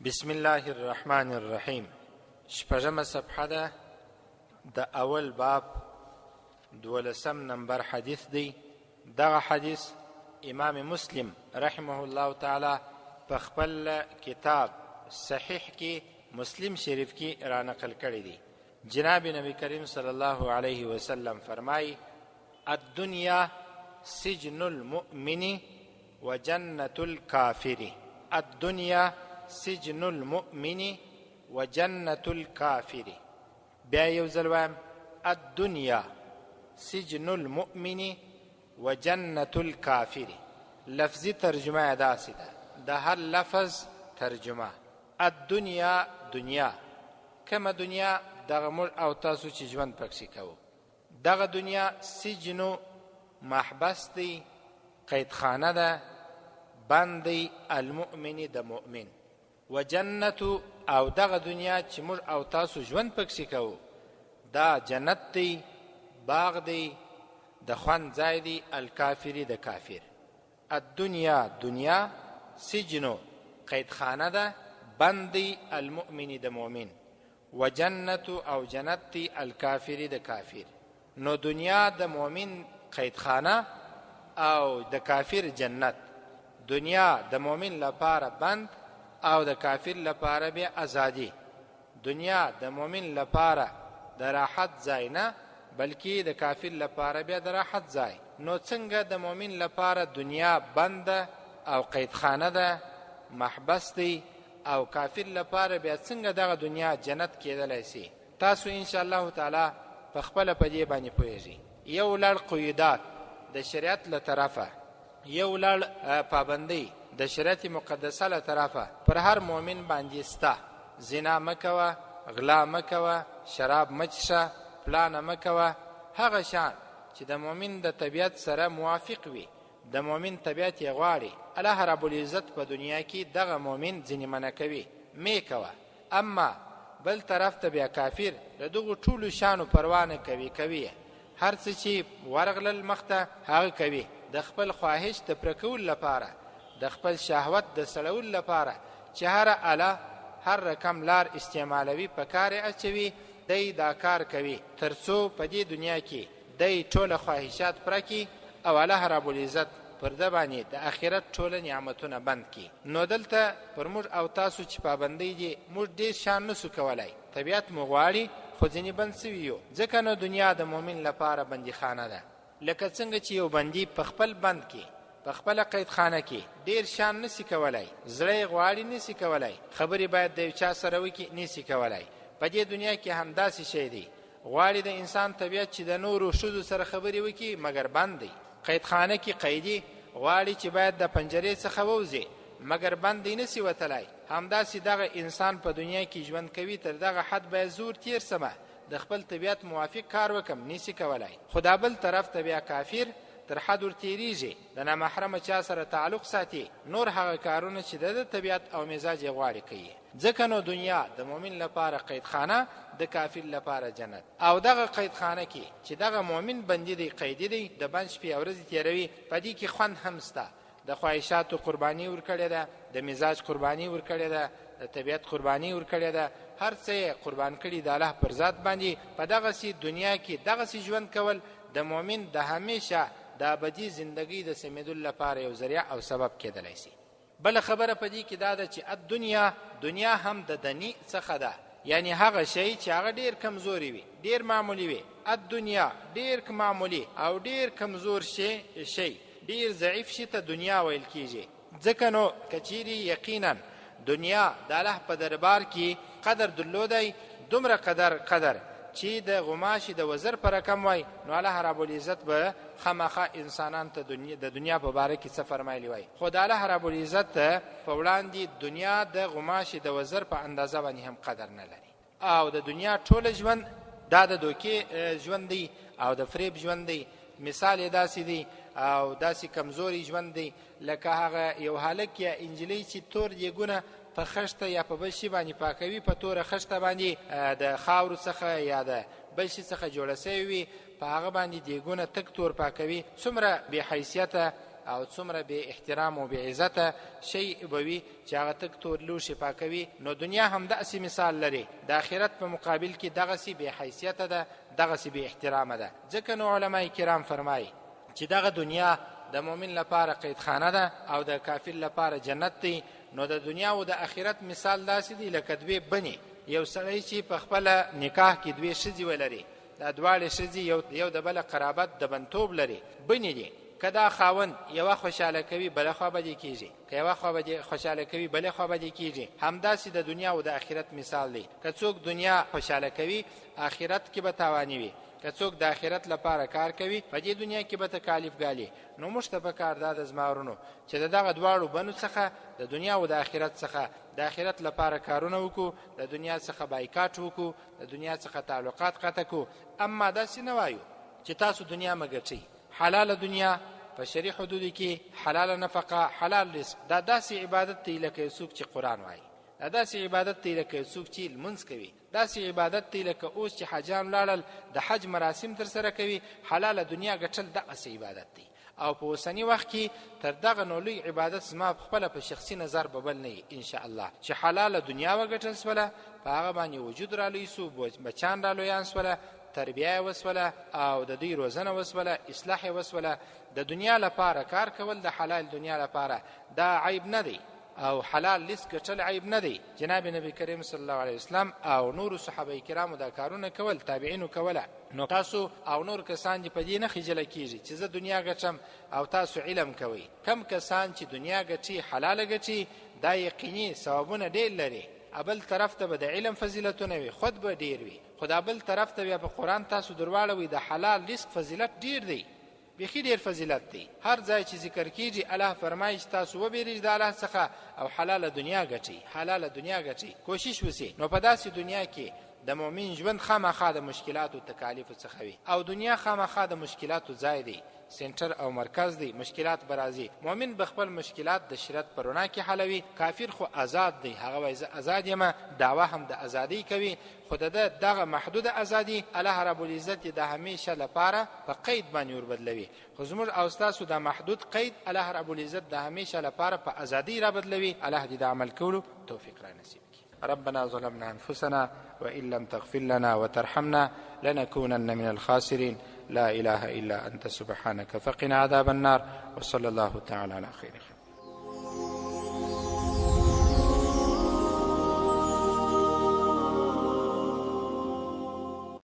بسم الله الرحمن الرحیم. شپږمه صفحه ده د اول باب 12 نمبر حدیث دی. دغه حدیث امام مسلم رحمه الله تعالی په خپل کتاب صحیح کې مسلم شریف کې را نقل کړی دی. جناب نبی کریم صلی الله علیه وسلم فرمای: الدنیا سجن المؤمن وجنة الكافر. الدنیا سجن المؤمن وجنة الكافر. بیا یو ځل وایم: الدنیا سجن المؤمن وجنة الكافر. لفظی ترجمه داسې ده، د هر لفظ ترجمه. الدنیا دنیا، کومه دنیا؟ دغه موږ او تاسو چې ژوند پکې کوو. دغه دنیا سجن محبس دی، قیدخانه ده، بند دی المؤمن د مؤمن. و جنت او دغه دنیا چې موږ او تاسو ژوند پکې کوو دا جنت دی، باغ دی، د خوند ځای دی، الکافری د کافر. الدنیا دنیا سجنو قیدخانه ده، بند دی المؤمن د مؤمن. و جنت او جنت دی الکافری د کافر. نو دنیا د مؤمن قیدخانه او د کافر جنت. دنیا د مؤمن لپاره بند او د کافر لپاره بیا ازادي. دنیا د مؤمن لپاره د راحت ځای نه، بلکې د کافر لپاره بیا د راحت ځای. نو څنګه د مؤمن لپاره دنیا بند او قیدخانه ده، محبس دی، او کافر لپاره بیا څنګه دغه دنیا جنت کېدلی سي؟ تاسو ان شاء الله تعالی په خپله په دې باندې پوهیږئ. یو لړ قیودات د شریعت له طرفه، یو لړ پابندۍ د شریعت مقدسه له طرفه پر هر مؤمن باندې سته. زنا مکوه، غلا مکوه، شراب مچشه، پلانه مکوه. هغه شان چې د مؤمن د طبیعت سره موافق وي، د مؤمن طبیعت یې غواړي، الله رب العزت په دنیا کې دغه مؤمن ځینې منع کوي، مې کوه. اما بل طرف ته بیا کافر د دغو ټولو شانو پروا نه کوي. هر څه چې ورغلل مخته هغه کوي، د خپل خواهش د پوره کولو لپاره، د خپل شهوت د سړولو لپاره چې هر اله هر رقم لار استعمالوي، په کار اچوي، دی دا کار کوي تر څو په دې دنیا کې دی ټوله خواهشات پوره کړي او الله رب العزت پر ده باندې د آخرت ټوله نعمتونه بند کړي. نو دلته پر موږ او تاسو چې پابندۍ دي، موږ ډېر شان نسو کولی، طبیعت مو غواړي خو ځینې بند سوي یو. ځکه نو دنیا د مؤمن لپاره بندیخانه ده. لکه څنګه چې یو بندي په خپل بند کې، په خپله قیدخانه کې ډېر شان نسی کولی، زړه یې غواړي نسی کولی، خبرې باید د یو چا سره وکړي نسی کولی. په دې دنیا کې همداسې شی دی. غواړي د انسان طبیعت چې د نورو ښځو سره خبرې وکړي، مګر بند دی، قیدخانه کې قیدي. غواړي چې باید د پنجرې څخه ووځي، مګر بند دی نسی وتلی. همداسې دغه انسان په دنیا کې ژوند کوي، تر دغه حد باید زور تیر سمه، د خپل طبیعت موافق کار وکم، نسی کولی. خو دا بل طرف ته بیا کافر تر حد ورتیریږي، د نامحرمه چا سره تعلق ساتي، نور هغه کارونه چې د طبیعت او مزاج یې غواړي کوي. ځکه نو دنیا د مؤمن لپاره قیدخانه، د کافر لپاره جنت. او دغه قیدخانه کې چې دغه مؤمن بندي دی، قیدي دی، د بند شپې او ورځې تېروي، په دې کې خوند هم سته. د خواهشاتو قرباني ورکړې ده، د مزاج قرباني ورکړې ده، د طبیعت قرباني ورکړې ده، هر څه یې قربان کړي د الله پر ذات باندې. په دغسې دنیا کې دغسې ژوند کول د مؤمن د همیشه د ابدي زندګۍ د سمېدو لپاره یو ذریعه او سبب کېدلی سي. بله خبره په دې کې دا ده چې الدنیا دنیا هم د دني څخه ده، یعنی هغه شی چې هغه ډېر کمزوري وي، ډېر معمولي وي. الدنیا ډېر معمولي او ډېر کمزور شی، ډېر ضعیف شي ته دنیا ویل کېږي. ځکه نو که چیرې یقینا دنیا د الله په دربار کې قدر درلودی، دومره قدر چې د غماشي د وزر په رقم وای، نو الله رب العزت به خامخا انسانان ته د دنیا په باره کې څه فرمایلی وای. خو د الله رب العزت په وړاندې دنیا د غماشي د وزر په اندازه باندې هم قدر نه لري. او د دنیا ټوله ژوند دا د دوکې ژوند دی او د فریب ژوند دی. مثال یې داسې دی او داسې کمزوري ژوند دی لکه هغه یو هلک یا انجلۍ چې تور دیګونه په خښته یا په بل شي باندې پاکوي، په توره خښته باندې د خاورو څخه یا د بل شي څخه جوړه سوې وي، په هغه باندې دیګونه تک تور پاکوي. څومره بې حیثیته او څومره بې احترام او بې عزته شی به وي چې هغه تک تور لوښي پاکوي. نو دنیا هم داسې مثال لري، د آخرت په مقابل کې دغسې بې حیثیته ده، دغسې بې احترامه ده. ځکه نو علما کرام فرمایي چې دغه دنیا د مؤمن لپاره قیدخانه ده او د کافر لپاره جنت دی. نو د دنیا او د آخرت مثال داسې دی لکه دوې بنې. یو سړی چې په خپله نکاح کې دوې ښځې ولري، دا دواړې ښځې یو د بله قرابت د بنتوب لري، بنې دي. که دا خاوند یوه خوشحاله کوي بله خوا به دې کېږي، که یوه خوا به دې خوشحاله کوي بلې خوا به دې کېږي. همداسې د دنیا او د آخرت مثال دی. که څوک دنیا خوشحاله کوي آخرت کې به تاواني وي، که څوک د آخرت لپاره کار کوي په دې دنیا کې به تکالیف ګالي. نو موږ ته پکار دا د زما ورونو چې د دغه دواړو بنو څخه د دنیا او د آخرت څخه د آخرت لپاره کارونه وکړو، د دنیا څخه بایکاټ وکړو، د دنیا څخه تعلقات قطع کړو. اما داسې نه وایو چې تاسو دنیا مه ګټئ. حلاله دنیا په شرعي حدودو کې حلاله نفقه، حلال رزق، دا داسې عبادت دی لکه یو څوک چې قرآن وایي، دا داسې عبادت دی لکه یو څوک چې لمونځ کوي، داسې عبادت دی لکه اوس چې حاجیان لاړل د حج مراسم ترسره کوي. حلاله دنیا ګټل دغسې عبادت دی. او په اوسني وخت کې تر دغه نو لوی عبادت زما خپله په شخصي نظر به بل نه وي انشاءالله چې حلاله دنیا وګټل سوله، په هغه باندې وجود رالوی سو، بچان رالویان سوله، تربیه یې وسوله او د دوی روزنه وسوله، اصلاح یې وسوله. د دنیا لپاره کار کول د حلال دنیا لپاره دا عیب نه دی، او حلال رزق ګټل عیب نه دی. جناب نبی کریم صلی الله علیه وسلم او نور صحابه کرامو دا کارونه کول، تابعینو کوله. نو تاسو او نور کسان دې په دې نه خجله کیږي چې زه دنیا ګټم او تاسو علم کوئ. کم کسان چې دنیا ګټي، حلاله ګټي، دا یقیني ثوابونه ډېر لري. بل طرف ته به د علم فضیلتونه وي، خود به ډېر وي. خو دا بل طرف ته بیا په قرآن تاسو درواړوئ د حلال رزق فضیلت ډېر دی، بیخي ډېر فضیلت دی. هر ځای چې ذکر کیږي الله فرمایي چې تاسو وبېرېږئ د الله څخه او حلاله دنیا ګټئ، حلاله دنیا ګټئ، کوشش وسي. نو په داسې دنیا کې د مؤمن ژوند خامخا د مشکلاتو تکالیفو څخه وي، او دنیا خامخا د مشکلاتو ځای دی، سنټر او مرکز دی. مشکلات به راځي، مؤمن به خپل مشکلات د شریعت په رڼا کې حلوي. کافر خو آزاد دی، هغه وایي زه آزاد یم، دعوه هم د ازادۍ کوي، خو د دغه محدوده ازادي الله رب العزت د همیشه لپاره په قید باندې وربدلوي. خو زموږ او ستاسو د محدود قید الله رب العزت د همیشه لپاره په ازادۍ رابدلوي. الله دې د عمل کولو توفیق را نصیب کړي. ربنا ظلمنا انفسنا وان لم تغفر لنا وترحمنا لنكونن من الخاسرين. لا إله إلا أنت سبحانك فقنا عذاب النار. وصلى الله تعالى على خير خلق.